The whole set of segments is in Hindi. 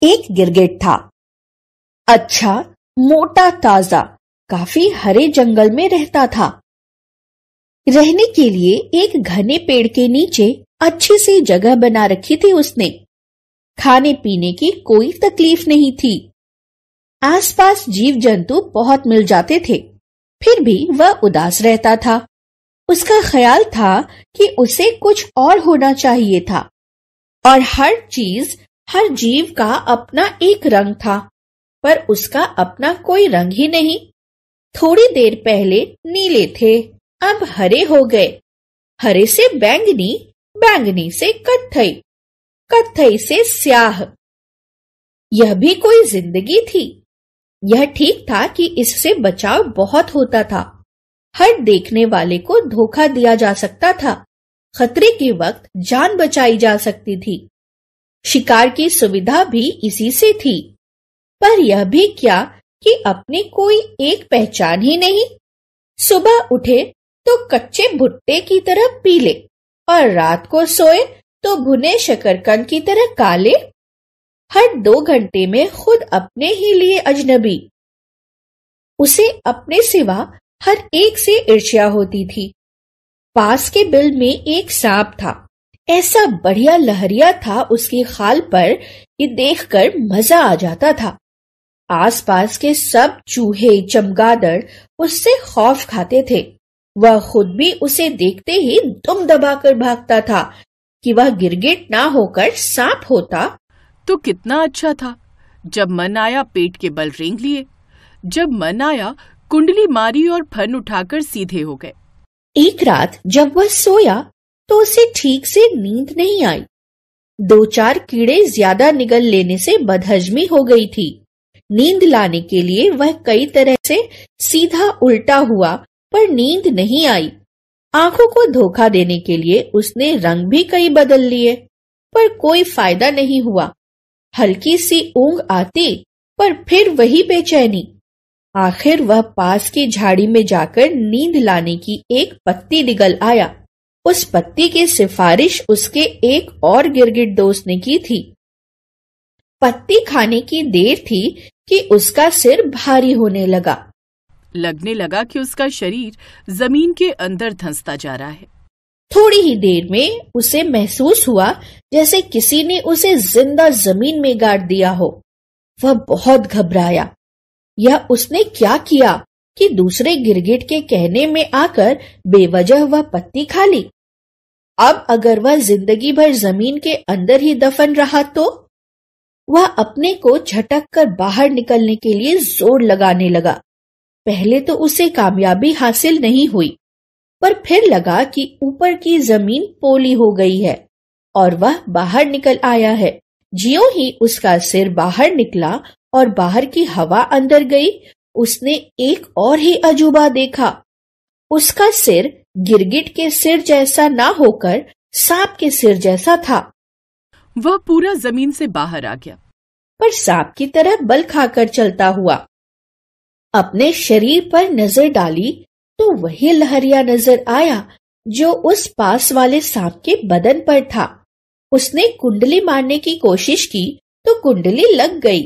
एक गिरगिट था। अच्छा, मोटा ताजा, काफी हरे जंगल में रहता था। रहने के लिए एक घने पेड़ के नीचे अच्छी सी जगह बना रखी थी उसने। खाने पीने की कोई तकलीफ नहीं थी। आसपास जीव जंतु बहुत मिल जाते थे, फिर भी वह उदास रहता था। उसका ख्याल था कि उसे कुछ और होना चाहिए था, और हर चीज, हर जीव का अपना एक रंग था, पर उसका अपना कोई रंग ही नहीं। थोड़ी देर पहले नीले थे, अब हरे हो गए। हरे से बैंगनी, बैंगनी से कत्थई, कत्थई से स्याह। यह भी कोई जिंदगी थी। यह ठीक था कि इससे बचाव बहुत होता था। हर देखने वाले को धोखा दिया जा सकता था। खतरे के वक्त जान बचाई जा सकती थी। शिकार की सुविधा भी इसी से थी। पर यह भी क्या कि अपनी कोई एक पहचान ही नहीं। सुबह उठे तो कच्चे भुट्टे की तरह पीले, और रात को सोए तो भुने शकरकंद की तरह काले। हर 2 घंटे में खुद अपने ही लिए अजनबी। उसे अपने सिवा हर एक से ईर्ष्या होती थी। पास के बिल में एक सांप था। ऐसा बढ़िया लहरिया था उसकी खाल पर कि देखकर मजा आ जाता था। आसपास के सब चूहे, चमगादड़ उससे खौफ खाते थे। वह खुद भी उसे देखते ही दुम दबाकर भागता था कि वह गिरगिट ना होकर सांप होता तो कितना अच्छा था। जब मन आया पेट के बल रेंग लिए, जब मन आया कुंडली मारी और फन उठाकर सीधे हो गए। एक रात जब वह सोया तो उसे ठीक से नींद नहीं आई। 2-4 कीड़े ज्यादा निगल लेने से बदहजमी हो गई थी। नींद लाने के लिए वह कई तरह से सीधा उल्टा हुआ, पर नींद नहीं आई। आंखों को धोखा देने के लिए उसने रंग भी कई बदल लिए, पर कोई फायदा नहीं हुआ। हल्की सी ऊंग आती, पर फिर वही बेचैनी। आखिर वह पास की झाड़ी में जाकर नींद लाने की एक पत्ती निगल आया। उस पत्ती की सिफारिश उसके एक और गिरगिट दोस्त ने की थी। पत्ती खाने की देर थी कि उसका सिर भारी होने लगा। लगने लगा कि उसका शरीर जमीन के अंदर धंसता जा रहा है। थोड़ी ही देर में उसे महसूस हुआ जैसे किसी ने उसे जिंदा जमीन में गाड़ दिया हो। वह बहुत घबराया। यह उसने क्या किया कि दूसरे गिरगिट के कहने में आकर बेवजह वह पत्ती खा ली। अब अगर वह जिंदगी भर जमीन के अंदर ही दफन रहा तो? वह अपने को झटक कर बाहर निकलने के लिए जोर लगाने लगा। पहले तो उसे कामयाबी हासिल नहीं हुई, पर फिर लगा कि ऊपर की जमीन पोली हो गई है और वह बाहर निकल आया है। ज्यों ही उसका सिर बाहर निकला और बाहर की हवा अंदर गई, उसने एक और ही अजूबा देखा। उसका सिर गिरगिट के सिर जैसा ना होकर सांप के सिर जैसा था। वह पूरा जमीन से बाहर आ गया, पर सांप की तरह बल खाकर चलता हुआ। अपने शरीर पर नजर डाली तो वही लहरिया नजर आया जो उस पास वाले सांप के बदन पर था। उसने कुंडली मारने की कोशिश की तो कुंडली लग गई।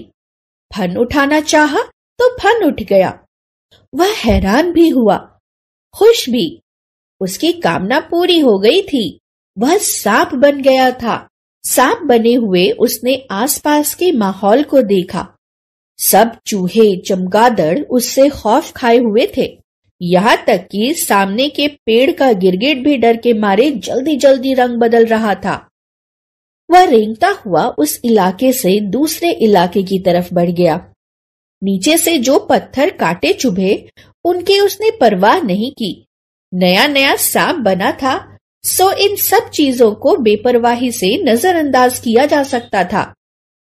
फन उठाना चाहा तो फन उठ गया। वह हैरान भी हुआ, खुश भी। उसकी कामना पूरी हो गई थी। वह सांप बन गया था। सांप बने हुए उसने आसपास के माहौल को देखा। सब चूहे, चमगादड़ उससे खौफ खाए हुए थे। यहाँ तक कि सामने के पेड़ का गिरगिट भी डर के मारे जल्दी जल्दी रंग बदल रहा था। वह रेंगता हुआ उस इलाके से दूसरे इलाके की तरफ बढ़ गया। नीचे से जो पत्थर काटे चुभे, उनकी उसने परवाह नहीं की। नया नया सांप बना था, सो इन सब चीजों को बेपरवाही से नजरअंदाज किया जा सकता था।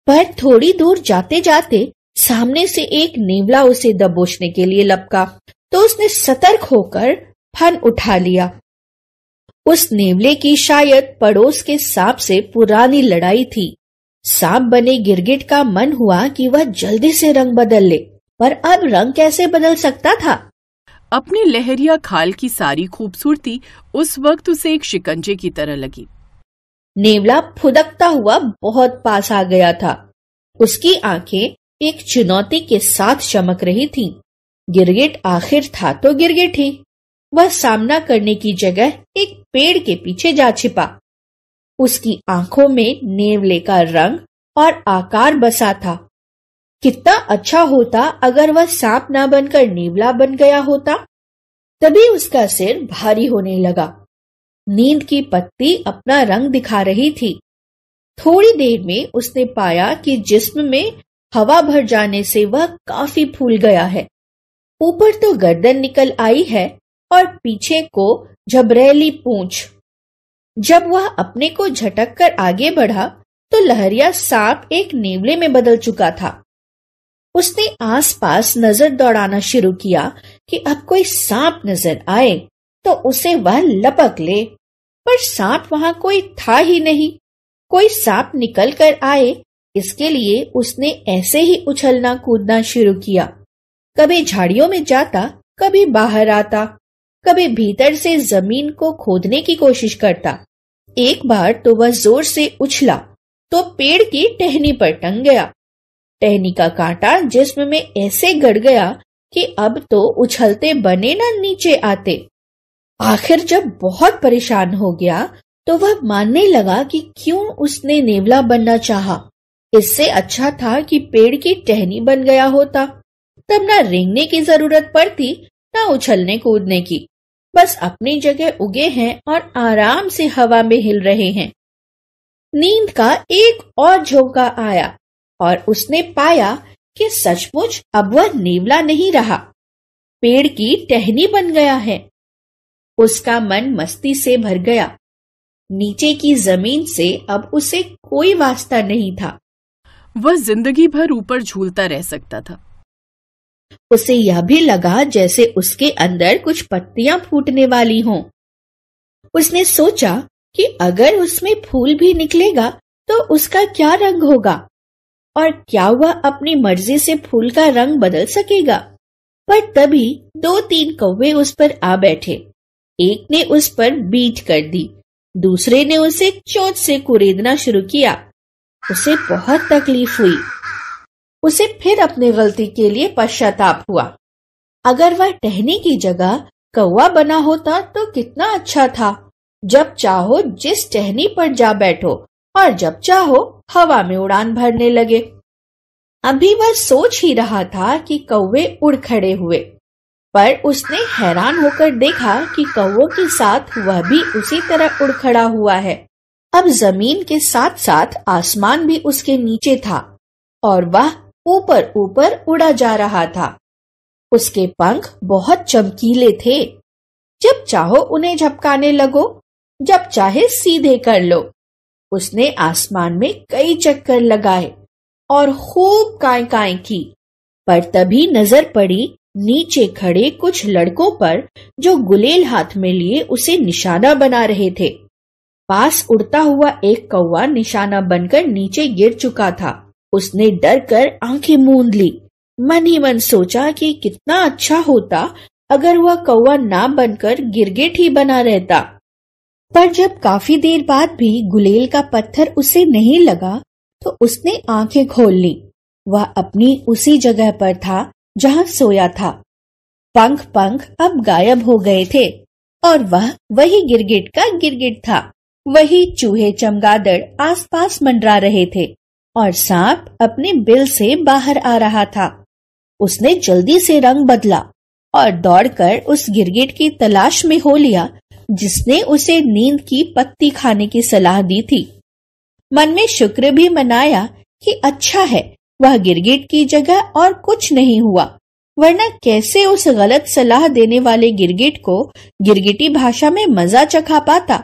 पर थोड़ी दूर जाते जाते सामने से एक नेवला उसे दबोचने के लिए लपका, तो उसने सतर्क होकर फन उठा लिया। उस नेवले की शायद पड़ोस के सांप से पुरानी लड़ाई थी। सांप बने गिरगिट का मन हुआ कि वह जल्दी से रंग बदल ले, पर अब रंग कैसे बदल सकता था? अपनी लहरिया खाल की सारी खूबसूरती उस वक्त उसे एक शिकंजे की तरह लगी। नेवला फुदकता हुआ बहुत पास आ गया था। उसकी आंखें एक चुनौती के साथ चमक रही थीं। गिरगिट आखिर था तो गिरगिट ही। वह सामना करने की जगह एक पेड़ के पीछे जा छिपा। उसकी आंखों में नेवले का रंग और आकार बसा था। कितना अच्छा होता अगर वह सांप ना बनकर नेवला बन गया होता। तभी उसका सिर भारी होने लगा। नींद की पत्ती अपना रंग दिखा रही थी। थोड़ी देर में उसने पाया कि जिस्म में हवा भर जाने से वह काफी फूल गया है। ऊपर तो गर्दन निकल आई है और पीछे को झबरेली पूंछ। जब वह अपने को झटक कर आगे बढ़ा तो लहरिया सांप एक नेवले में बदल चुका था। उसने आसपास नजर दौड़ाना शुरू किया कि अब कोई सांप नजर आए तो उसे वह लपक ले, पर सांप वहां कोई था ही नहीं। कोई सांप निकल कर आए इसके लिए उसने ऐसे ही उछलना कूदना शुरू किया। कभी झाड़ियों में जाता, कभी बाहर आता, कभी भीतर से जमीन को खोदने की कोशिश करता। एक बार तो वह जोर से उछला तो पेड़ की टहनी पर टंग गया। टहनी का कांटा जिस्म में ऐसे गड़ गया कि अब तो उछलते बने न नीचे आते। आखिर जब बहुत परेशान हो गया तो वह मानने लगा कि क्यों उसने नेवला बनना चाहा। इससे अच्छा था कि पेड़ की टहनी बन गया होता, तब न रेंगने की जरूरत पड़ती न उछलने कूदने की। बस अपनी जगह उगे हैं और आराम से हवा में हिल रहे हैं। नींद का एक और झोंका आया और उसने पाया कि सचमुच अब वह नेवला नहीं रहा, पेड़ की टहनी बन गया है। उसका मन मस्ती से भर गया। नीचे की जमीन से अब उसे कोई वास्ता नहीं था। वह जिंदगी भर ऊपर झूलता रह सकता था। उसे यह भी लगा जैसे उसके अंदर कुछ पत्तियां फूटने वाली हों। उसने सोचा कि अगर उसमें फूल भी निकलेगा तो उसका क्या रंग होगा और क्या वह अपनी मर्जी से फूल का रंग बदल सकेगा। पर तभी 2-3 कौवे उस पर आ बैठे। एक ने उस पर बीट कर दी, दूसरे ने उसे चोंच से कुरेदना शुरू किया। उसे बहुत तकलीफ हुई। उसे फिर अपनी गलती के लिए पश्चाताप हुआ। अगर वह टहनी की जगह कौवा बना होता तो कितना अच्छा था। जब चाहो जिस टहनी पर जा बैठो और जब चाहो हवा में उड़ान भरने लगे। अभी वह सोच ही रहा था कि कौवे उड़ खड़े हुए, पर उसने हैरान होकर देखा कि कौवों के साथ वह भी उसी तरह उड़ खड़ा हुआ है। अब जमीन के साथ साथ आसमान भी उसके नीचे था और वह ऊपर ऊपर उड़ा जा रहा था। उसके पंख बहुत चमकीले थे। जब चाहो उन्हें झपकाने लगो, जब चाहे सीधे कर लो। उसने आसमान में कई चक्कर लगाए और खूब काई काई की, पर तभी नजर पड़ी नीचे खड़े कुछ लड़कों पर जो गुलेल हाथ में लिए उसे निशाना बना रहे थे। पास उड़ता हुआ एक कौवा निशाना बनकर नीचे गिर चुका था। उसने डर कर आंखें मूंद ली। मन ही मन सोचा कि कितना अच्छा होता अगर वह कौवा ना बनकर गिरगिट ही बना रहता। पर जब काफी देर बाद भी गुलेल का पत्थर उसे नहीं लगा तो उसने आंखें खोल ली। वह अपनी उसी जगह पर था जहां सोया था। पंख अब गायब हो गए थे और वह वही गिरगिट का गिरगिट था। वही चूहे चमगादड़ आसपास मंडरा रहे थे और सांप अपने बिल से बाहर आ रहा था। उसने जल्दी से रंग बदला और दौड़कर उस गिरगिट की तलाश में हो लिया जिसने उसे नींद की पत्ती खाने की सलाह दी थी। मन में शुक्र भी मनाया कि अच्छा है वह गिरगिट की जगह और कुछ नहीं हुआ, वरना कैसे उस गलत सलाह देने वाले गिरगिट को गिरगिटी भाषा में मजा चखा पाता।